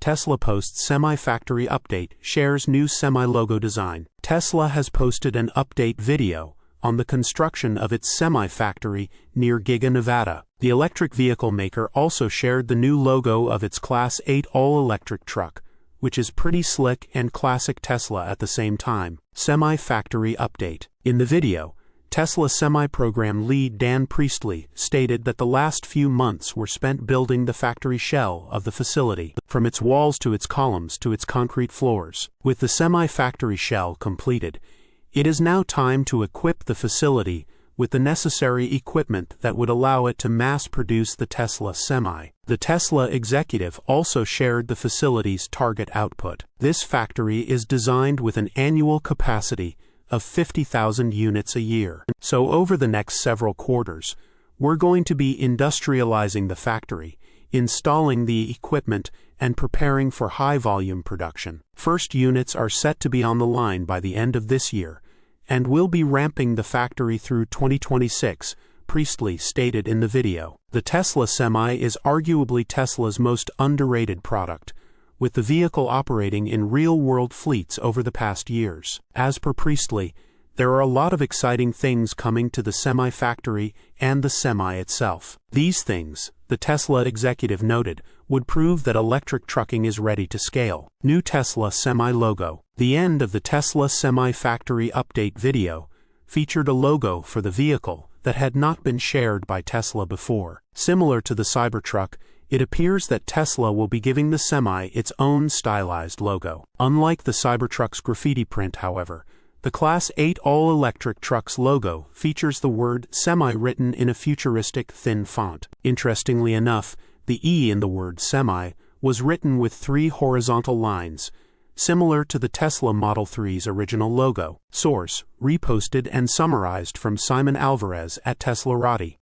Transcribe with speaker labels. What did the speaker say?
Speaker 1: Tesla posts semi-factory update, shares new semi-logo design. Tesla has posted an update video on the construction of its semi-factory near Giga Nevada. The electric vehicle maker also shared the new logo of its Class 8 all-electric truck, which is pretty slick and classic Tesla at the same time. Semi-factory update. In the video, Tesla semi-program lead Dan Priestley stated that the last few months were spent building the factory shell of the facility, from its walls to its columns to its concrete floors. With the semi-factory shell completed, it is now time to equip the facility with the necessary equipment that would allow it to mass-produce the Tesla Semi. The Tesla executive also shared the facility's target output. This factory is designed with an annual capacity of 50,000 units a year. So over the next several quarters, we're going to be industrializing the factory, installing the equipment, and preparing for high-volume production. First units are set to be on the line by the end of this year, and we'll be ramping the factory through 2026, Priestley stated in the video. The Tesla Semi is arguably Tesla's most underrated product, with the vehicle operating in real-world fleets over the past years. As per Priestley, there are a lot of exciting things coming to the Semi-factory and the Semi itself. These things, the Tesla executive noted, would prove that electric trucking is ready to scale. New Tesla Semi logo. The end of the Tesla Semi-factory update video featured a logo for the vehicle that had not been shared by Tesla before. Similar to the Cybertruck, it appears that Tesla will be giving the Semi its own stylized logo. Unlike the Cybertruck's graffiti print, however, the Class 8 all-electric truck's logo features the word Semi written in a futuristic thin font. Interestingly enough, the E in the word Semi was written with 3 horizontal lines, similar to the Tesla Model 3's original logo. Source: reposted and summarized from Simon Alvarez at teslarati.